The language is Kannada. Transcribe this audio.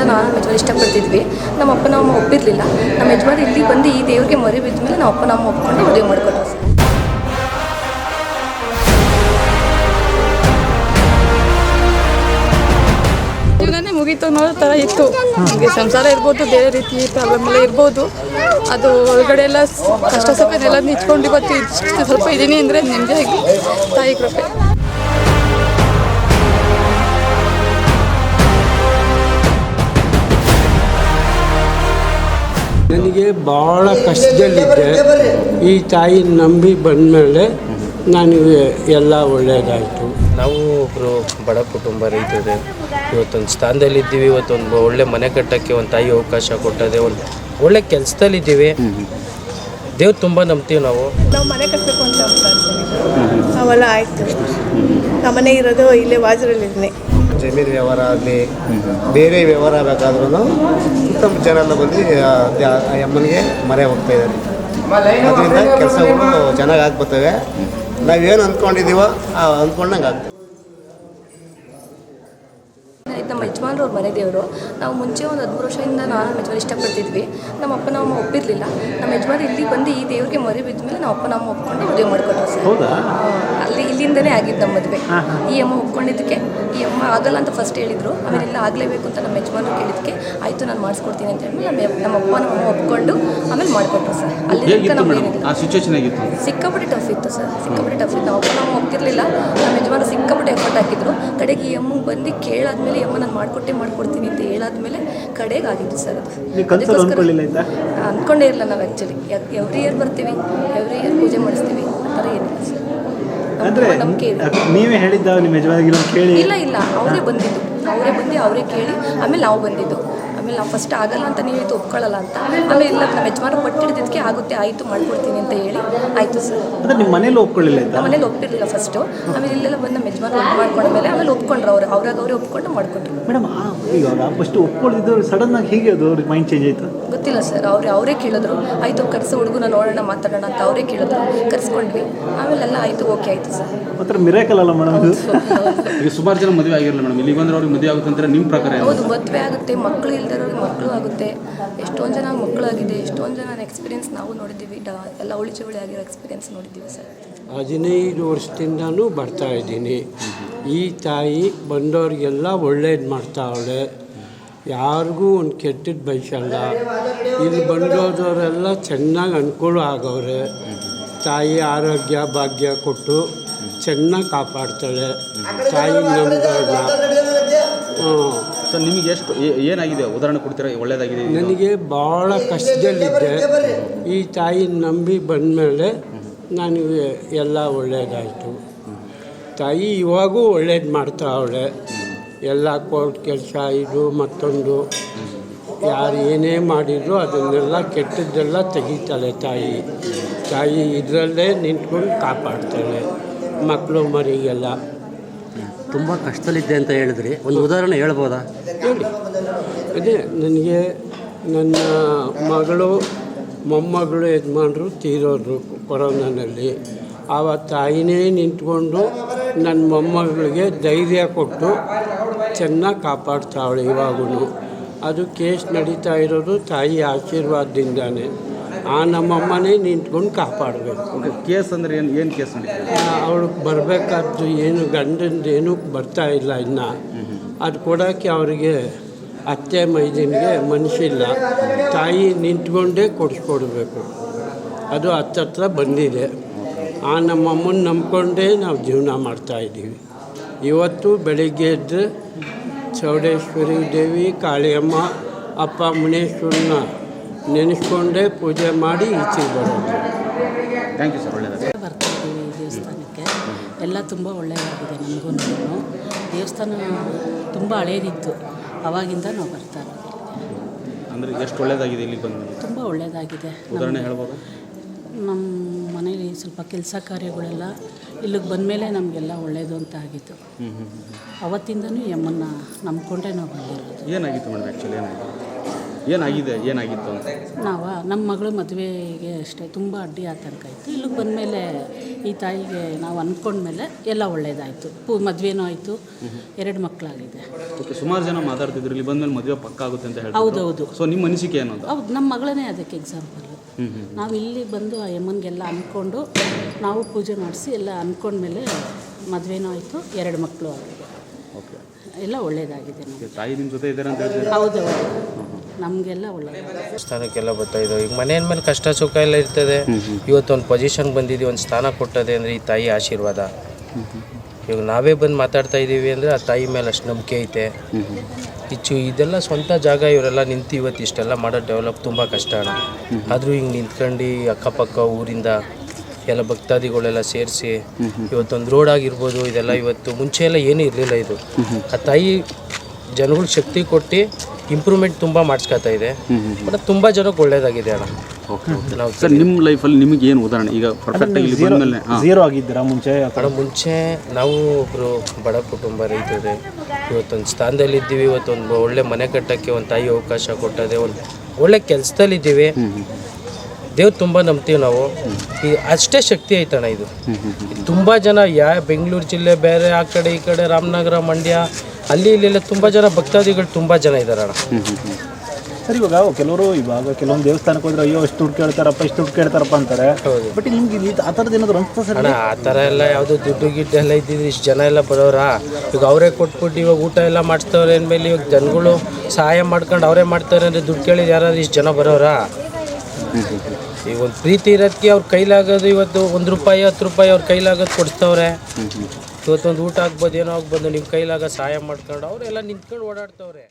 ನಾನು ನಮ್ಮ ಯಜಮಾನ್ ಇಷ್ಟಪಡ್ತಿದ್ವಿ. ನಮ್ಮ ಅಪ್ಪ ನಮ್ಮ ಒಪ್ಪಿರಲಿಲ್ಲ. ನಮ್ಮ ಯಜಮಾನ್ ಇಲ್ಲಿ ಬಂದು ಈ ದೇವ್ರಿಗೆ ಮರಿ ಬಿದ್ದ ಮೇಲೆ ನಮ್ಮ ಅಪ್ಪ ನಮ್ಮ ಒಪ್ಕೊಂಡು ಮದುವೆ ಮಾಡಿಕೊಟ್ರು ಸರ್. ಜೀವನನೇ ಮುಗೀತು ಅನ್ನೋ ಥರ ಇತ್ತು. ನಮಗೆ ಸಂಸಾರ ಇರ್ಬೋದು, ಬೇರೆ ರೀತಿ ಪ್ರಾಬ್ಲಮ್ ಎಲ್ಲ ಇರ್ಬೋದು. ಅದು ಹೊರಗಡೆ ಎಲ್ಲ ಕಷ್ಟ ಸುಖನೆಲ್ಲ ನಿಂತ್ಕೊಂಡು ಇವತ್ತು ಇಷ್ಟು ಸ್ವಲ್ಪ ಇದ್ದೀನಿ ಅಂದರೆ ನೆಮ್ಮದಿಯಾಗಿ ತಾಯಿ ಕೃಪೆ. ನನಗೆ ಭಾಳ ಕಷ್ಟದಲ್ಲಿದ್ದೆ. ಈ ತಾಯಿ ನಂಬಿ ಬಂದಮೇಲೆ ನನಗೆ ಎಲ್ಲ ಒಳ್ಳೆಯದಾಯಿತು. ನಾವು ಒಬ್ಬರು ಬಡ ಕುಟುಂಬ ರೈತರು, ಇವತ್ತೊಂದು ಸ್ಥಾನದಲ್ಲಿದ್ದೀವಿ. ಇವತ್ತೊಂದು ಒಳ್ಳೆ ಮನೆ ಕಟ್ಟೋಕ್ಕೆ ಒಂದು ತಾಯಿ ಅವಕಾಶ ಕೊಟ್ಟದೆ, ಒಂದು ಒಳ್ಳೆ ಕೆಲಸದಲ್ಲಿದ್ದೀವಿ. ದೇವ್ರು ತುಂಬ ನಂಬ್ತೀವಿ. ನಾವು ಮನೆ ಕಟ್ಟಬೇಕು ಅಂತ ಅವೆಲ್ಲ ಆಯಿತು. ನಮ್ಮ ಮನೆ ಇರೋದು ಇಲ್ಲೇ ವಾಜರಲ್ಲಿದ್ದೀನಿ. ಜಮೀನು ವ್ಯವಹಾರ ಆಗಲಿ, ಬೇರೆ ವ್ಯವಹಾರ ಬೇಕಾದ್ರೂ ಉತ್ತಮ ಜನ ಬಂದು ಅಮ್ಮನಿಗೆ ಮರೆ ಹೋಗ್ತಾ ಇದ್ದಾರೆ. ಅದರಿಂದ ಕೆಲಸಗಳು ಚೆನ್ನಾಗಿ ಆಗ್ಬರ್ತವೆ. ನಾವೇನು ಅಂದ್ಕೊಂಡಿದ್ದೀವೋ ಅಂದ್ಕೊಂಡಂಗೆ ಆಗ್ತದೆ. ನಮ್ಮ ಯಜಮಾನ್ರವ್ರ ಮನೆ ದೇವರು. ನಾವು ಮುಂಚೆ ಒಂದು 13 ವರ್ಷದಿಂದ ನಾನು ನಮ್ಮ ಯಜಮಾನ್ ಇಷ್ಟಪಡ್ತಿದ್ವಿ. ನಮ್ಮ ಅಪ್ಪ ನಮ್ಮ ಒಪ್ಪಿರಲಿಲ್ಲ. ನಮ್ಮ ಯಜಮಾನ್ ಇಲ್ಲಿ ಬಂದು ಈ ದೇವ್ರಿಗೆ ಮರಿ ಬಿದ್ದ ಮೇಲೆ ನಮ್ಮ ಅಪ್ಪ ನಮ್ಮ ಒಪ್ಕೊಂಡು ಮದುವೆ ಮಾಡಿಕೊಟ್ರು ಸರ್. ಇಲ್ಲಿಂದನೇ ಆಗಿದ್ದು ನಮ್ಮ ಮದುವೆ. ಈ ಅಮ್ಮ ಒಪ್ಕೊಂಡಿದ್ದಕ್ಕೆ ಈ ಅಮ್ಮ ಆಗಲ್ಲ ಅಂತ ಫಸ್ಟ್ ಹೇಳಿದರು. ಆಮೇಲೆ ಇಲ್ಲ ಆಗಲೇಬೇಕು ಅಂತ ನಮ್ಮ ಯಜಮಾನ್ರು ಕೇಳಿದ್ದಕ್ಕೆ ಆಯಿತು ನಾನು ಮಾಡಿಸ್ಕೊಡ್ತೀನಿ ಅಂತ ಹೇಳಿ ನಮ್ಮ ಅಪ್ಪ ನಮ್ಮ ಒಪ್ಕೊಂಡು ಆಮೇಲೆ ಮಾಡಿಕೊಟ್ರು ಸರ್. ಅಲ್ಲಿ ಸಿಕ್ಕಾಪಟ್ಟೆ ಟಫ್ ಇತ್ತು ಸರ್. ಸಿಕ್ಕಾಪಟ್ಟೆ ಟಫ್ ಇತ್ತು. ನಮ್ಮ ಅಪ್ಪ ನಮ್ಮ ಒಪ್ತಿರ್ಲಿಲ್ಲ. ನಮ್ಮ ಯಜಮಾನ ಸಿಕ್ಕಾಪಟ್ಟೆ ಎಫರ್ಟ್ ಹಾಕಿದ್ರು. ಕಡೆಗೆ ಈ ಅಮ್ಮ ಬಂದು ಕೇಳಾದ್ಮೇಲೆ ಅಮ್ಮ ನಾನು ಮಾಡ್ಕೊಡ್ತೀನಿ ಅಂತ ಹೇಳಾದ್ಮೇಲೆ ಕಡೆಗೆ ಆಗಿತ್ತು ಸರ್. ಅದು ಅಂದ್ಕೊಂಡೇ ಇರಲಿಲ್ಲ ನಾವು ಆ್ಯಕ್ಚುಲಿ. ಎವ್ರಿ ಇಯರ್ ಬರ್ತೀವಿ, ಎವ್ರಿ ಇಯರ್ ಪೂಜೆ ಮಾಡಿಸ್ತೀವಿ, ಆ ಥರ ಏನಿಲ್ಲ ಸರ್. ನಂಬಿಕೆ ಇದೆ. ನೀವೇ ಹೇಳಿದ್ದ ನಿಮ್ಮ ಯಜಮಾನಿಗೆ ಕೇಳಿ? ಇಲ್ಲ ಅವರೇ ಬಂದಿದ್ದು. ಅವರೇ ಕೇಳಿ ಆಮೇಲೆ ನಾವು ಬಂದಿದ್ದು. ಆಮೇಲೆ ನಾವು ಫಸ್ಟ್ ಆಗಲ್ಲ ಅಂತ ನೀವು ಒಪ್ಕೊಳ್ಳಲ್ಲ ಅಂತ. ಆಮೇಲೆ ಇಲ್ಲ ನಮ್ಮ ಯಜಮಾನ ಪಟ್ಟಿಡಿದ್ದಕ್ಕೆ ಆಗುತ್ತೆ, ಆಯಿತು ಮಾಡ್ಕೊಡ್ತೀನಿ ಅಂತ ಹೇಳಿ ಆಯಿತು ಸರ್. ಅಂದರೆ ನಿಮ್ಮ ಮನೇಲಿ ಒಪ್ಕೊಳ್ಳಿಲ್ಲ? ನಮ್ಮ ಮನೇಲಿ ಒಪ್ಪಿರಲಿಲ್ಲ ಫಸ್ಟು. ಆಮೇಲೆ ಇಲ್ಲೆಲ್ಲ ಬಂದು ನಮ್ಮ ಯಜಮಾನ ಮಾಡ್ಕೊಂಡ್ಮೇಲೆ ಆಮೇಲೆ ಒಪ್ಕೊಂಡ್ರು. ಅವರೇ ಒಪ್ಕೊಂಡು ಮಾಡಿಕೊಟ್ರು. ಮೇಡಮ್, ಇವಾಗ ಫಸ್ಟ್ ಒಪ್ಕೊಳ್ಳಿದ್ದು ಸಡನ್ನಾಗಿ ಹೇಗೆ ಅದು ಅವ್ರಿಗೆ ಮೈಂಡ್ ಚೇಂಜ್ ಆಯಿತು? ಗೊತ್ತಿಲ್ಲ ಸರ್. ಅವರೇ ಕೇಳಿದ್ರು. ಆಯಿತು ಕರೆಸೋ ಹುಡುಗನ ನೋಡೋಣ ಮಾತಾಡೋಣ ಅಂತ ಅವರೇ ಕೇಳಿದ್ರು. ಕರೆಸ್ಕೊಂಡ್ವಿ. ಆಮೇಲೆಲ್ಲ ಆಯಿತು, ಓಕೆ ಆಯಿತು ಸರ್. ಮಾತ್ರ ಮಿರಾಕಲ್ ಅಲ್ಲ ಮೇಡಮ್ ಇದು? ಈಗ ಸುಮಾರು ಜನ ಮದುವೆ ಆಗಿರಲ್ಲ ಮೇಡಮ್. ಇಲ್ಲಿ ಬಂದ್ರೆ ಅವ್ರಿಗೆ ಮದುವೆ ಆಗುತ್ತೆ ಅಂತಾರೆ. ನಿಮ್ಮ ಪ್ರಕಾರ? ಹೌದು, ಮದುವೆ ಆಗುತ್ತೆ. ಮಕ್ಕಳು ಇಲ್ದಿರೋರಿಗೆ ಮಕ್ಕಳು ಆಗುತ್ತೆ. ಎಷ್ಟೊಂದು ಜನ ಮಕ್ಕಳಾಗಿದೆ. ಎಷ್ಟೊಂದು ಜನ ಎಕ್ಸ್ಪೀರಿಯೆನ್ಸ್ ನಾವು ನೋಡಿದ್ದೀವಿ. ಎಲ್ಲ ಉಳಿಚುಳಿ ಆಗಿರೋ ಎಕ್ಸ್ಪೀರಿಯೆನ್ಸ್ ನೋಡಿದ್ದೀವಿ ಸರ್. 15 ವರ್ಷದಿಂದನೂ ಬರ್ತಾಯಿದ್ದೀನಿ. ಈ ತಾಯಿ ಬಂದವ್ರಿಗೆಲ್ಲ ಒಳ್ಳೇದು ಮಾಡ್ತಾವಳೆ. ಯಾರಿಗೂ ಒಂದು ಕೆಟ್ಟದ್ದು ಬಯಸಲ್ಲ. ಇಲ್ಲಿ ಬಂದೋದವರೆಲ್ಲ ಚೆನ್ನಾಗಿ ಅನುಕೂಲ ಆಗವ್ರೆ. ತಾಯಿ ಆರೋಗ್ಯ ಭಾಗ್ಯ ಕೊಟ್ಟು ಚೆನ್ನಾಗಿ ಕಾಪಾಡ್ತಾಳೆ ತಾಯಿ ನಮ್ಮದವ್ರನ್ನ. ಸರ್, ನಿಮಗೆ ಎಷ್ಟು ಏನಾಗಿದೆ ಉದಾಹರಣೆ ಕೊಡ್ತೀರಾ? ಒಳ್ಳೇದಾಗಿದೆ? ನನಗೆ ಭಾಳ ಕಷ್ಟದಲ್ಲಿದ್ದೆ. ಈ ತಾಯಿ ನಂಬಿ ಬಂದಮೇಲೆ ನನಗೆ ಎಲ್ಲ ಒಳ್ಳೆಯದಾಯಿತು. ತಾಯಿ ಇವಾಗೂ ಒಳ್ಳೇದು ಮಾಡ್ತಾವಳೆ. ಎಲ್ಲ ಕೋರ್ಟ್ ಕೆಲಸ ಇದು ಮತ್ತೊಂದು ಯಾರು ಏನೇ ಮಾಡಿದ್ರು ಅದನ್ನೆಲ್ಲ ಕೆಟ್ಟದ್ದೆಲ್ಲ ತೆಗಿತಾಳೆ ತಾಯಿ ಇದರಲ್ಲೇ ನಿಂತ್ಕೊಂಡು ಕಾಪಾಡ್ತಾಳೆ ಮಕ್ಕಳು ಮರಿಗೆಲ್ಲ. ತುಂಬ ಕಷ್ಟದಲ್ಲಿದ್ದೆ ಅಂತ ಹೇಳಿದ್ರಿ, ಒಂದು ಉದಾಹರಣೆ ಹೇಳ್ಬೋದಾ? ಹೇಳಿ. ಅದೇ ನನಗೆ ನನ್ನ ಮಗಳು ಮೊಮ್ಮಗಳು ಯಜಮಾನರು ತೀರೋದ್ರು ಕೊರೋನಾನಲ್ಲಿ. ಆವ ತಾಯಿನೇ ನಿಂತ್ಕೊಂಡು ನನ್ನ ಮೊಮ್ಮಗಳಿಗೆ ಧೈರ್ಯ ಕೊಟ್ಟು ಚೆನ್ನಾಗಿ ಕಾಪಾಡ್ತಾವಳೆ ಇವಾಗೂ. ಅದು ಕೇಸ್ ನಡೀತಾ ಇರೋದು ತಾಯಿ ಆಶೀರ್ವಾದದಿಂದಾನೆ. ನಮ್ಮಮ್ಮನೇ ನಿಂತ್ಕೊಂಡು ಕಾಪಾಡಬೇಕು. ಕೇಸ್ ಅಂದರೆ ಏನು ಕೇಸ್ ನಡೀತದೆ? ಅವಳಿಗೆ ಬರಬೇಕಾದ್ದು ಏನು ಗಂಡಂದು ಏನೂ ಬರ್ತಾಯಿಲ್ಲ ಇನ್ನು. ಅದು ಕೊಡೋಕ್ಕೆ ಅವರಿಗೆ ಅತ್ತೆ ಮೈದನಿಗೆ ಮನಸ್ಸಿಲ್ಲ. ತಾಯಿ ನಿಂತ್ಕೊಂಡೇ ಕೊಡಿಸ್ಕೊಡ್ಬೇಕು. ಅದು ಹತ್ತತ್ರ ಬಂದಿದೆ. ನಮ್ಮಮ್ಮನ ನಂಬ್ಕೊಂಡೇ ನಾವು ಜೀವನ ಮಾಡ್ತಾಯಿದ್ದೀವಿ. ಇವತ್ತು ಬೆಳಿಗ್ಗೆ ಎದ್ದು ಚೌಡೇಶ್ವರಿ ದೇವಿ, ಕಾಳಿಯಮ್ಮ, ಅಪ್ಪ ಮುನೇಶ್ವರನ ನೆನೆಸ್ಕೊಂಡೇ ಪೂಜೆ ಮಾಡಿ ಈಚೆಗೆ ಬರೋದು. Thank you sir. ಒಳ್ಳೆಯದು. ಬರ್ತಾ ಇದ್ದೀವಿ ದೇವಸ್ಥಾನಕ್ಕೆ. ಎಲ್ಲ ತುಂಬ ಒಳ್ಳೆಯದಾಗಿದೆ ನಮಗೂ. ದೇವಸ್ಥಾನ ತುಂಬ ಹಳೇದಿತ್ತು, ಆವಾಗಿಂದ ನಾವು ಬರ್ತಾ ಇದ್ದೀವಿ. ಅಂದರೆ ಎಷ್ಟು ಒಳ್ಳೆಯದಾಗಿದೆ ಇಲ್ಲಿ ಬಂದು? ತುಂಬ ಒಳ್ಳೆಯದಾಗಿದೆ. ಉದಾಹರಣೆ ಹೇಳ್ಬೋದು? ನಮ್ಮ ಮನೇಲಿ ಸ್ವಲ್ಪ ಕೆಲಸ ಕಾರ್ಯಗಳೆಲ್ಲ ಇಲ್ಲಿಗೆ ಬಂದಮೇಲೆ ನಮಗೆಲ್ಲ ಒಳ್ಳೆಯದು ಅಂತ ಆಗಿತ್ತು. ಅವತ್ತಿಂದನೂ ಈ ಅಮ್ಮನ್ನ ನಂಬ್ಕೊಂಡೇ ನಾವು ಬಂದಿರೋದು. ಏನಾಗಿತ್ತು ಮೇಡಮ್? ಆ್ಯಕ್ಚುಲಿ ಏನಾಗಿತ್ತು? ಏನಾಗಿತ್ತು ಅಂತ? ನಮ್ಮ ಮಗಳು ಮದುವೆಗೆ ಅಷ್ಟೇ ತುಂಬ ಅಡ್ಡಿ ಆತಂಕ ಇತ್ತು. ಇಲ್ಲಿಗೆ ಬಂದಮೇಲೆ ಈ ತಾಯಿಗೆ ನಾವು ಅಂದ್ಕೊಂಡ್ಮೇಲೆ ಎಲ್ಲ ಒಳ್ಳೇದಾಯಿತು. ಮದುವೆನೂ ಆಯಿತು, 2 ಮಕ್ಕಳಾಗಿದೆ. ಓಕೆ, ಸುಮಾರು ಜನ ಮಾತಾಡ್ತಿದ್ರು ಇಲ್ಲಿ ಬಂದಮೇಲೆ ಮದುವೆ ಪಕ್ಕ ಆಗುತ್ತೆ ಅಂತ ಹೇಳಿ. ಹೌದೌದು. ಸೊ ನಿಮ್ಮ ಅನಿಸಿಕೆ ಏನು ಅಂತ? ಹೌದು, ನಮ್ಮ ಮಗಳೇ ಅದಕ್ಕೆ ಎಕ್ಸಾಂಪಲ್ಲು. ನಾವು ಇಲ್ಲಿ ಬಂದು ಆ ಯಮ್ಮನಿಗೆಲ್ಲ ಅಂದ್ಕೊಂಡು ನಾವು ಪೂಜೆ ಮಾಡಿಸಿ ಎಲ್ಲ ಅಂದ್ಕೊಂಡ್ಮೇಲೆ ಮದುವೆನೂ ಆಯಿತು, 2 ಮಕ್ಕಳು ಆಗಿದೆ. ಓಕೆ, ಎಲ್ಲ ಒಳ್ಳೇದಾಗಿದೆ ನಮಗೆ. ತಾಯಿ ನಿಮ್ಮ ಜೊತೆ ಇದ್ದಾರೆ ಅಂತ ಹೇಳ್ತೀರಾ? ಹೌದು, ನಮಗೆಲ್ಲ ಒಳ್ಳೆಯದಾಗಿದೆ. ಸ್ಥಾನಕ್ಕೆಲ್ಲ ಬರ್ತಾ ಇದ್ದಾವೆ. ಈಗ ಮನೆಯ ಮೇಲೆ ಕಷ್ಟ ಸುಖ ಎಲ್ಲ ಇರ್ತದೆ. ಇವತ್ತೊಂದು ಪೊಸಿಷನ್ ಬಂದಿದ್ದೀವಿ, ಒಂದು ಸ್ಥಾನ ಕೊಟ್ಟದೆ ಅಂದರೆ ಈ ತಾಯಿ ಆಶೀರ್ವಾದ. ಇವಾಗ ನಾವೇ ಬಂದು ಮಾತಾಡ್ತಾ ಇದ್ದೀವಿ ಅಂದರೆ ಆ ತಾಯಿ ಮೇಲೆ ಅಷ್ಟು ನಂಬಿಕೆ ಐತೆ. ಇದೆಲ್ಲ ಸ್ವಂತ ಜಾಗ, ಇವರೆಲ್ಲ ನಿಂತು ಇವತ್ತು ಇಷ್ಟೆಲ್ಲ ಮಾಡೋ ಡೆವಲಪ್ ತುಂಬ ಕಷ್ಟ ಅಣ್ಣ. ಆದರೂ ಹಿಂಗೆ ನಿಂತ್ಕೊಂಡು ಅಕ್ಕಪಕ್ಕ ಊರಿಂದ ಎಲ್ಲ ಭಕ್ತಾದಿಗಳೆಲ್ಲ ಸೇರಿಸಿ ಇವತ್ತೊಂದು ರೋಡ್ ಆಗಿರ್ಬೋದು, ಇದೆಲ್ಲ ಇವತ್ತು ಮುಂಚೆ ಎಲ್ಲ ಏನೂ ಇರಲಿಲ್ಲ. ಇದು ಆ ತಾಯಿ ಜನಗಳು ಶಕ್ತಿ ಕೊಟ್ಟು ಇಂಪ್ರೂವ್ಮೆಂಟ್ ತುಂಬ ಮಾಡಿಸ್ಕೊತಾ ಇದೆ. ಬಟ್ ತುಂಬ ಜನಕ್ಕೆ ಒಳ್ಳೇದಾಗಿದೆ ಅಣ್ಣ. ನಾವು ಸರ್ ನಿಮ್ಮ ಲೈಫಲ್ಲಿ ನಿಮಗೆ ಏನು ಉದಾಹರಣೆ? ಈಗ ಪರ್ಫೆಕ್ಟಾಗಿ ಇಲ್ಲಿ ಬಂದಮೇಲೆ ಝೀರೋ ಆಗಿದ್ದೀರಾ ಮುಂಚೆ? ಮುಂಚೆ ನಾವು ಒಬ್ಬರು ಬಡ ಕುಟುಂಬ ರೈತರು, ಇವತ್ತೊಂದು ಸ್ಥಾನದಲ್ಲಿದ್ದೀವಿ. ಇವತ್ತೊಂದು ಒಳ್ಳೆ ಮನೆ ಕಟ್ಟೋಕ್ಕೆ ಒಂದು ತಾಯಿ ಅವಕಾಶ ಕೊಟ್ಟದೆ, ಒಂದು ಒಳ್ಳೆ ಕೆಲಸದಲ್ಲಿದ್ದೀವಿ. ದೇವ್ರು ತುಂಬ ನಂಬ್ತೀವಿ ನಾವು. ಈಗ ಅಷ್ಟೇ ಶಕ್ತಿ ಐತಣ್ಣ. ಇದು ತುಂಬ ಜನ ಬೆಂಗಳೂರು ಜಿಲ್ಲೆ ಬೇರೆ ಆ ಕಡೆ ಈ ಕಡೆ ರಾಮನಗರ ಮಂಡ್ಯ ಅಲ್ಲಿ ಇಲ್ಲೆಲ್ಲ ತುಂಬ ಜನ ಭಕ್ತಾದಿಗಳು ತುಂಬ ಜನ ಇದ್ದಾರಣ್ಣ. ಸರ್, ಇವಾಗ ಕೆಲವೊಂದು ದೇವಸ್ಥಾನಕ್ಕೆ ಹೋದ್ರೆ ಅಯ್ಯೋ ಇಷ್ಟು ದುಡ್ಡು ಕೇಳ್ತಾರಪ್ಪ, ಇಷ್ಟು ದುಡ್ಡು ಕೇಳ್ತಾರಪ್ಪ ಅಂತಾರೆ. ಬಟ್ ನಿಮ್ಗೆ ಆ ಥರದ್ದು ಏನಾದ್ರು ಅನ್ಸ್ತಾ ಸರ್? ಅಣ್ಣ, ಆ ಥರ ಎಲ್ಲ ಯಾವುದು ದುಡ್ಡು ಗಿಡ್ಡು ಎಲ್ಲ ಇದ್ದಿದ್ದು ಇಷ್ಟು ಜನ ಎಲ್ಲ ಬರೋರಾ? ಈಗ ಅವರೇ ಕೊಟ್ಬಿಟ್ಟು ಇವಾಗ ಊಟ ಎಲ್ಲ ಮಾಡಿಸ್ತವ್ರೆ ಅಂದಮೇಲೆ ಇವಾಗ ಜನಗಳು ಸಹಾಯ ಮಾಡ್ಕೊಂಡು ಅವರೇ ಮಾಡ್ತಾರೆ ಅಂದರೆ ದುಡ್ಡು ಕೇಳಿದ ಯಾರಾದ್ರು ಇಷ್ಟು ಜನ ಬರೋರಾ? ಈಗ ಒಂದು ಪ್ರೀತಿ ಇರೋದಕ್ಕೆ ಅವ್ರ ಕೈಲಾಗೋದು ಇವತ್ತು 1 ರೂಪಾಯಿ 10 ರೂಪಾಯಿ ಅವ್ರ ಕೈಲಾಗೋದು ಕೊಡಿಸ್ತವ್ರೆ. ಇವತ್ತೊಂದು ಊಟ ಆಗ್ಬೋದು, ಏನೋ ಆಗ್ಬೋದು, ನಿಮ್ಮ ಕೈಲಾಗ ಸಹಾಯ ಮಾಡ್ಕೊಂಡು ಅವರೆಲ್ಲ ನಿಂತ್ಕೊಂಡು ಓಡಾಡ್ತವ್ರೆ.